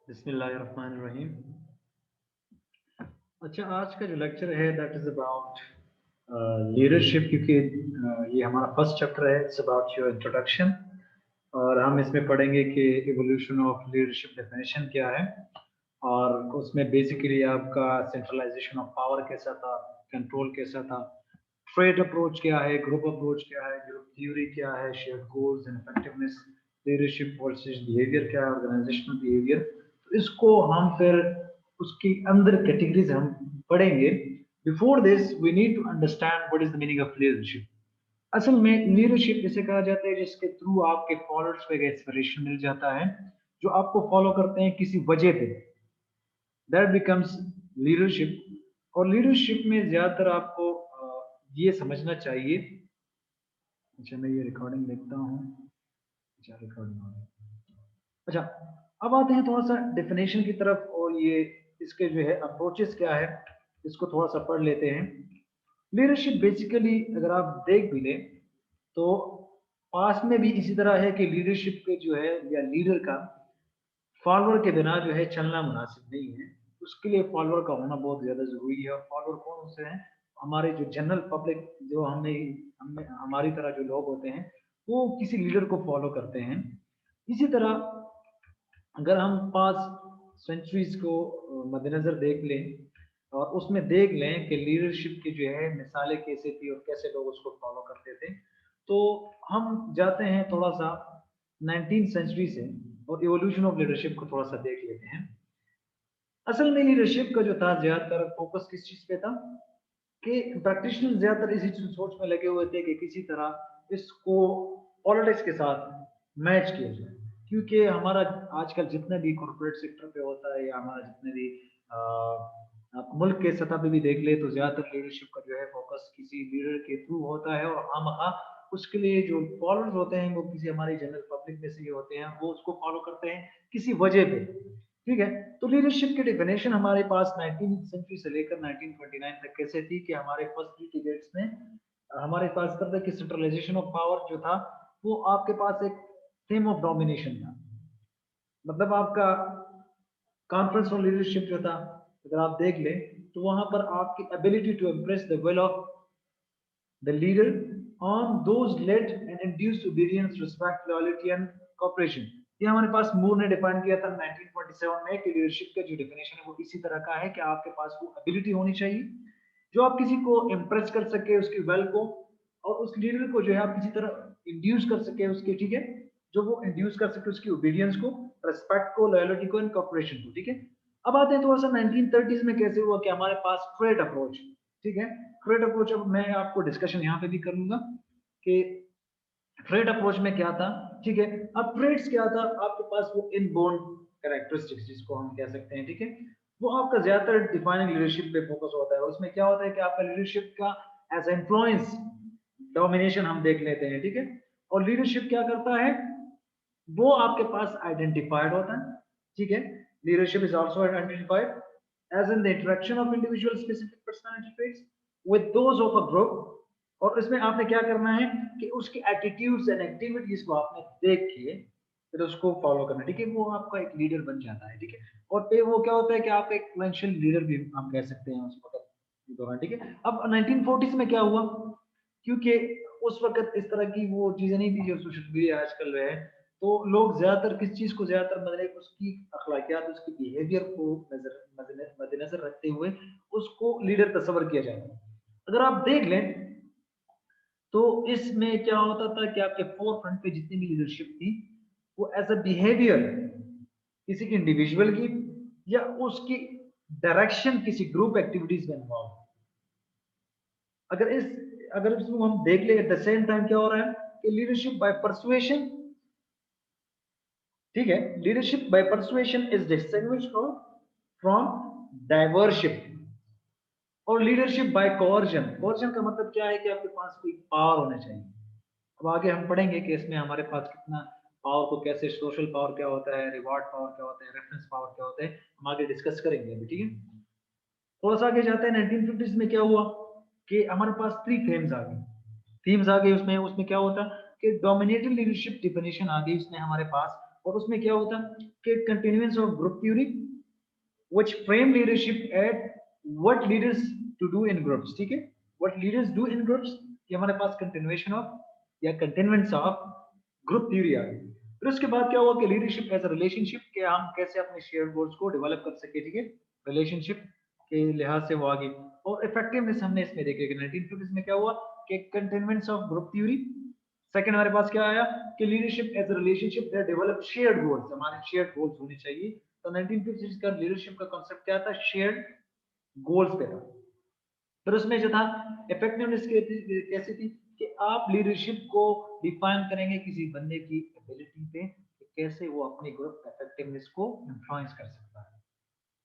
बिस्मिल्लाहिर्रहमानिर्रहीम। अच्छा, आज का जो लेक्चर है दैट इज अबाउट लीडरशिप, क्योंकि ये हमारा फर्स्ट चैप्टर है। इट्स अबाउट योर इंट्रोडक्शन और हम इसमें पढ़ेंगे कि इवोल्यूशन ऑफ लीडरशिप डेफिनेशन क्या है, और उसमें बेसिकली आपका सेंट्रलाइजेशन ऑफ पावर कैसा था, कंट्रोल कैसा था, ट्रेड अप्रोच क्या है, ग्रुप अप्रोच क्या है, ग्रुप थ्योरी क्या है, shared goals and effectiveness, leadership versus behaviour क्या है, ऑर्गेनाइजेशनल बिहेवियर। तो इसको हम फिर उसके अंदर कैटेगरीज हम पढ़ेंगे। Before this we need to understand what is the meaning of leadership. असल में लीडरशिप जिसे कहा जाता है जिसके थ्रू आपके फॉलोअर्स को एक इंस्पिरेशन मिल जाता है, जो आपको फॉलो करते हैं किसी वजह पे, दैट बिकम्स लीडरशिप। और लीडरशिप में ज्यादातर आपको ये समझना चाहिए। अच्छा, मैं ये रिकॉर्डिंग देखता हूँ। अच्छा, रिकॉर्डिंग हो रही है। अच्छा, अब आते हैं थोड़ा सा डेफिनेशन की तरफ, और ये इसके जो है अप्रोचेस क्या है, इसको थोड़ा सा पढ़ लेते हैं। लीडरशिप बेसिकली अगर आप देख भी लें तो पास्ट में भी इसी तरह है कि लीडरशिप के जो है या लीडर का फॉलोअर के बिना जो है चलना मुनासिब नहीं है। उसके लिए फॉलोअर का होना बहुत ज्यादा जरूरी है। और फॉलोअर कौन होते हैं? हमारे जो जनरल पब्लिक, जो हमें हमारी तरह जो लोग होते हैं, वो किसी लीडर को फॉलो करते हैं। इसी तरह अगर हम पास सेंचुरीज को मद्देनजर देख लें और उसमें देख लें कि लीडरशिप की जो है मिसालें कैसे थी और कैसे लोग उसको फॉलो करते थे, तो हम जाते हैं थोड़ा सा 19th सेंचुरी से और इवोल्यूशन ऑफ लीडरशिप को थोड़ा सा देख लेते हैं। असल में लीडरशिप का जो था ज्यादातर फोकस किस चीज पे था कि प्रैक्टिशनर ज्यादातर इसी सोच में लगे हुए थे कि किसी तरह इसको पॉलिटिक्स के साथ मैच किया जाए। क्योंकि हमारा आजकल जितने भी कॉर्पोरेट सेक्टर पे होता है या हमारा जितने भी आप मुल्क के सतह पे भी देख ले, तो ज्यादातर लीडरशिप का जो है फोकस किसी लीडर के थ्रू होता है। और हम उसके लिए जो फॉलोअर्स होते हैं वो किसी हमारी जनरल पब्लिक में से ही होते हैं, वो उसको फॉलो करते हैं किसी वजह पे। ठीक है, तो लीडरशिप की डेफिनेशन हमारे पास 19th सेंचुरी से लेकर 1929 तक कैसे थी कि हमारे फर्स्ट थ्री डिबेट्स में हमारे पास तरह की सेंट्रलाइजेशन ऑफ पावर जो था, वो आपके पास एक थीम ऑफ डोमिनेशन था। मतलब आपका कॉन्फ्रेंस ऑन लीडरशिप जो था, अगर आप देख ले, तो वहां पर आपकी ability to impress the will of the leader on those led and induce obedience, respect, loyalty and cooperation. ये हमारे पास मूर ने डिफाइन किया था 1927 में कि लीडरशिप का जो डेफिनेशन है वो इसी तरह का है कि आपके पास वो एबिलिटी होनी चाहिए जो आप किसी को इम्प्रेस कर सके उसकी वेल को, और उस लीडर को जो है आप किसी तरह इंड्यूस कर सके उसके, ठीक है, जो वो इंड्यूस कर सके उसकी ओबीडियंस को, रेस्पेक्ट को, लॉयल्टी को एंड कॉपरेशन को। ठीक है, अब आते हैं थोड़ा सा 1930s में कैसे हुआ कि हमारे पास ट्रेड अप्रोच। ठीक है, ट्रेड अप्रोच अब मैं आपको डिस्कशन यहाँ पे भी कर लूंगा कि ट्रेड अप्रोच में क्या था। ठीक है, अब ट्रेड्स क्या था, आपके पास वो इनबोर्न कैरेक्टरिस्टिक्स जिसको हम कह सकते हैं, ठीक है, वो आपका ज्यादातर डिफाइनिंग लीडरशिप पे फोकस होता है। उसमें क्या होता है कि आपका लीडरशिप का एज इन्फ्लुएंस डोमिनेशन हम देख लेते हैं। ठीक है, और लीडरशिप क्या करता है, वो आपके पास आइडेंटिफाइड होता है। ठीक है, leadership is also identified as in the interaction of individual specific personality traits with those of a group. और इसमें आपने क्या करना है कि उसकी एटीट्यूड्स एंड एक्टिविटीज को आपने देख के फिर उसको फॉलो करना है। ठीक है, वो आपका एक लीडर बन जाता है। ठीक है, और फिर वो क्या होता है कि आप एक इन्फ्लुएंशियल लीडर भी हम कह सकते हैं उस वक्त के दौरान। ठीक है, अब 1940s में क्या हुआ, क्योंकि उस वक्त इस तरह की वो चीजें नहीं थी जो सोशल मीडिया आजकल है, तो लोग ज्यादातर किस चीज को ज्यादातर मतलब उसकी अखलाकियात, उसकी बिहेवियर को मद्देनजर रखते हुए उसको लीडर तस्वर किया जाता है। अगर आप देख लें तो इसमें क्या होता था कि आपके फोर फ्रंट पे जितनी भी लीडरशिप थी, वो एज अ बिहेवियर किसी इंडिविजुअल की या उसकी डायरेक्शन किसी ग्रुप एक्टिविटीज में इन्वॉल्व। अगर इसमें हम देख ले एट द सेम टाइम क्या हो रहा है कि लीडरशिप बाय परसुएशन, ठीक है, leadership by persuasion is distinguished from dictatorship. और लीडरशिप बाय कोअर्जन, कोअर्जन का मतलब क्या है कि आपके पास कोई पावर होना चाहिए। अब आगे हम पढ़ेंगे कि इसमें हमारे पास कितना पावर को कैसे, सोशल पावर क्या होता है, रिवॉर्ड पावर क्या होता है, रेफरेंस पावर क्या होता है, हम आगे डिस्कस करेंगे अभी। ठीक है, थोड़ा सा आगे जाते हैं। 1950s में क्या हुआ कि हमारे पास थ्री थीम्स आ गई। थीम्स आ गई, उसमें उसमें क्या होता कि डोमिनेटिंग लीडरशिप डिफिनेशन आ गई उसमें हमारे पास। और उसमें क्या होता कि continuance of group theory which frame leadership at what leaders to do in groups, ठीक है, what leaders do in groups, ये हमारे पास कंटिन्यूएशन ऑफ या कंटिन्यूएंस ऑफ ग्रुप थ्योरी आ गई। फिर उसके बाद क्या हुआ कि लीडरशिप एज अ रिलेशनशिप, कि हम कैसे अपने शेयर गोल्स को डेवलप कर सके, ठीक है, रिलेशनशिप के लिहाज से वो आगे। और इफेक्टिवनेस हमने इसमें देखे कि 1950 में क्या हुआ कि continuance of group theory. Second हमारे पास क्या आया कि leadership as a relationship that develop shared goals, हमारे शेयर्ड गोल्स होने चाहिए। तो 1950 का लीडरशिप का कांसेप्ट क्या था, शेयर्ड गोल्स पे था। फिर उसमें जो था इफेक्टिवनेस कैसी थी कि आप लीडरशिप को डिफाइन करेंगे किसी बंदे की एबिलिटी पे कि कैसे वो अपनी ग्रुप इफेक्टिवनेस को इन्फ्लुएंस कर सकता है।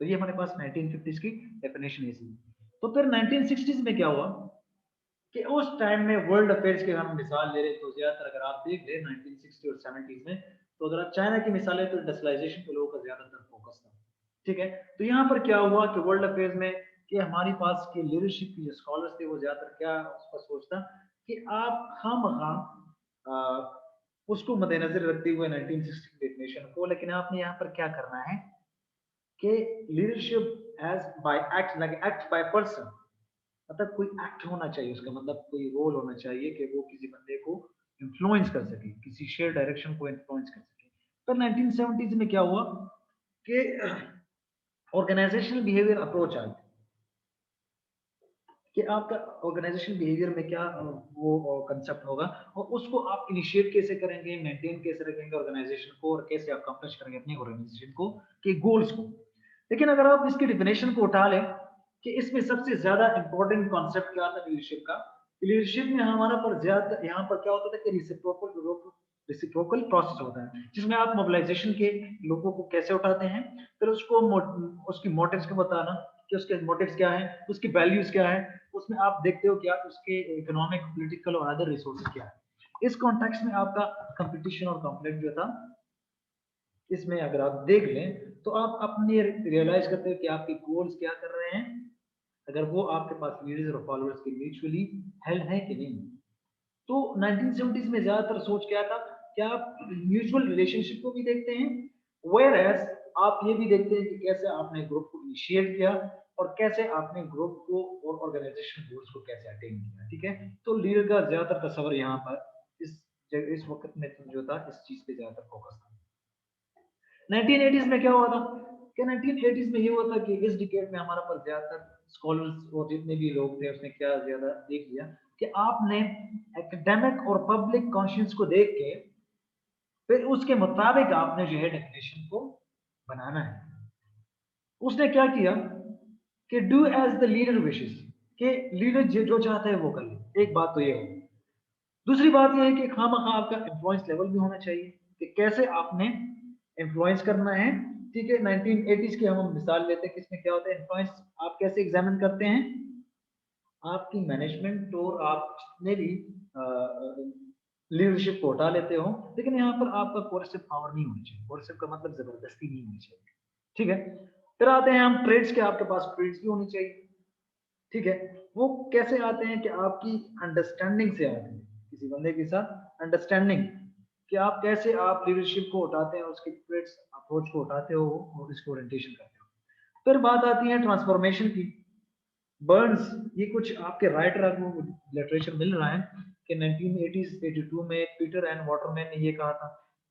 तो ये हमारे पास 1950 की डेफिनेशन ऐसी। तो फिर 1960s में क्या हुआ कि उस टाइम में वर्ल्ड अफेयर्स के हम मिसाल ले रहे तो ज्यादातर अगर आप देख ले 1960 और 70s में, तो अगर आप चाइना की मिसाल है तो इंडस्ट्रियलाइजेशन पे लोगों का ज्यादातर फोकस था, ठीक है। तो यहाँ पर क्या हुआ कि वर्ल्ड अफेयर्स में कि हमारे पास के लीडरशिप के जो स्कॉलर्स थे वो ज्यादातर क्या उसका सोचता कि आप उसको मद्देनजर रखते हुए 1960 डेफिनेशन को, लेकिन आपने यहाँ पर क्या करना है कि leadership as by act, like act by person, मतलब कोई एक्ट होना चाहिए, उसका मतलब कोई रोल होना चाहिए कि वो किसी बंदे को इन्फ्लुएंस कर सके, किसी शेयर डायरेक्शन को इन्फ्लुएंस कर सके। तो 1970s में क्या हुआ कि ऑर्गेनाइजेशनल बिहेवियर अप्रोच आ गई कि आपका ऑर्गेनाइजेशन बिहेवियर में क्या वो कंसेप्ट होगा और उसको आप इनिशिएट कैसे करेंगे, मेंटेन कैसे रखेंगे ऑर्गेनाइजेशन को, और कैसे अकम्प्लिश करेंगे अपनी ऑर्गेनाइजेशन को के गोल्स को। लेकिन अगर आप इसकी डिफिनेशन को उठा लें कि इसमें सबसे ज्यादा इंपॉर्टेंट कॉन्सेप्ट क्या था लीडरशिप का, लीडरशिप में हमारा पर ज्यादा यहाँ पर क्या होता था कि रिसिप्रोकल प्रोसेस होता है, जिसमें आप मोबिलाइजेशन के लोगों को कैसे उठाते हैं, फिर उसको उसकी मोटिव्स को बताना कि उसके मोटिव्स क्या है, उसकी वैल्यूज क्या है, उसमें आप देखते हो क्या उसके इकोनॉमिक, पॉलिटिकल और अदर रिसोर्सेज क्या है। इस कॉन्टेक्स्ट में आपका कंपटीशन और कॉन्फ्लिक्ट जो था, इसमें अगर आप देख लें तो आप अपने रियलाइज करते हो कि आपके गोल्स क्या कर रहे हैं, अगर वो आपके पास लीडर्स और फॉलोअर्स के म्यूचुअली हेल्ड है कि नहीं। तो 1970s में ज्यादातर सोच क्या था कि आप म्यूचुअल रिलेशनशिप को भी देखते हैं, वेयर एज आप ये भी देखते हैं कि कैसे आपने ग्रुप को इनिशिएट किया और कैसे आपने ग्रुप को और ऑर्गेनाइजेशन गोल्स को कैसे अटेन किया, ठीक है। तो लीडर का ज्यादातर तस्वर यहाँ पर इस वक्त में जो था इस चीज पे ज्यादातर फोकस था। 1980s में क्या हुआ था कि 1980s में ये हुआ था कि इस डिकेड में हमारा पर ज्यादातर स्कॉलर्स और जितने भी लोग थे उसने क्या ज्यादा देख लिया कि आपने एकेडमिक और पब्लिक कॉन्शियंस को देख के फिर उसके मुताबिक आपने जो है डेफिनेशन को बनाना है। उसने क्या किया कि do as the leader wishes, कि लीडर जो चाहता है वो कर ले, एक बात तो ये हो। दूसरी बात यह है कि खामखा आपका इन्फ्लुएंस लेवल भी होना चाहिए कि कैसे आपने इन्फ्लुएंस करना है, ठीक है। 1980s की हम मिसाल लेते हैं कि इसमें क्या होता है इन्फ्लुएंस आप कैसे एग्जामिन करते हैं, आपकी मैनेजमेंट और आप जितने भी लीडरशिप को हटा लेते हो, लेकिन यहाँ पर आपका कोर्सिव पावर नहीं होनी चाहिए, कोर्सिव का मतलब जबरदस्ती नहीं होनी चाहिए, ठीक है। फिर आते हैं हम ट्रेड्स के, आपके पास ट्रेड्स भी होनी चाहिए, ठीक है। वो कैसे आते हैं कि आपकी अंडरस्टैंडिंग से आते हैं, किसी बंदे के साथ अंडरस्टैंडिंग कि आप कैसे आप लीडरशिप को उठाते हैं, उसके ट्रेड्स अप्रोच को उठाते हो और इसको ओरिएंटेशन करते हो। फिर बात आती है ट्रांसफॉर्मेशन की। बर्न्स, ये कुछ आपके राइटर आपको लिटरेचर मिल रहा है कि 1982 में पीटर एंड वाटरमैन ने ये कहा था।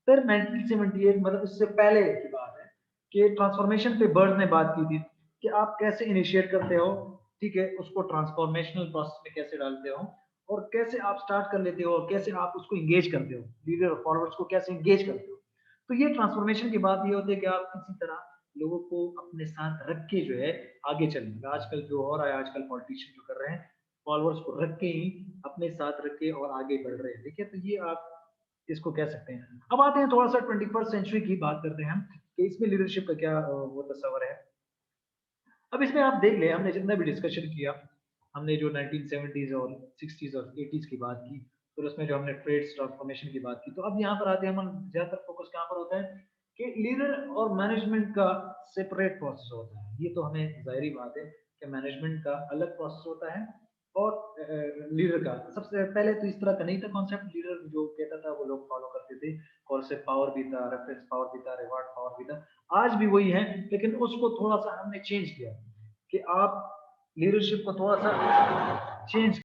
फिर 1978 मतलब इससे पहले की बात है कि ट्रांसफॉर्मेशन पे बर्न्स ने बात की थी कि आप कैसे इनिशिएट करते हो, ठीक है, उसको ट्रांसफॉर्मेशनल प्रोसेस में कैसे डालते हो और कैसे आप स्टार्ट कर लेते हो और कैसे आप उसको एंगेज करते हो, लीडर और फॉलोअर्स को कैसे एंगेज करते हो। तो ये ट्रांसफॉर्मेशन की बात ये होती है कि आप किसी तरह लोगों को अपने साथ रख के जो है आगे चलने, आजकल जो हो रहा है, आजकल पॉलिटिशियन जो कर रहे हैं फॉलोअर्स को रख के ही अपने साथ रख के और आगे बढ़ रहे हैं, ठीक है। तो ये आप इसको कह सकते हैं। अब आते हैं थोड़ा सा 21st सेंचुरी की बात करते हैं हम कि इसमें लीडरशिप का क्या वो तस्वर है। अब इसमें आप देख ले, हमने जितना भी डिस्कशन किया, हमने जो 1970s और 60s और 80s की बात की, फिर उसमें जो हमने ट्रेड्स ट्रांसफॉर्मेशन की बात की, तो अब यहाँ पर आते हैं हम, ज्यादातर फोकस कहाँ पर होता है कि लीडर और मैनेजमेंट का सेपरेट प्रोसेस होता है। ये तो हमें जाहिर बात है कि मैनेजमेंट का अलग प्रोसेस होता है और लीडर का सबसे पहले तो इस तरह का नहीं था कॉन्सेप्ट, लीडर जो कहता था वो लोग फॉलो करते थे, कॉन्सेप्ट पावर भी था, रेफरेंस पावर भी था, रिवार्ड पावर भी था, आज भी वही है, लेकिन उसको थोड़ा सा हमने चेंज किया कि आप लीडरशिप को थोड़ा सा चेंज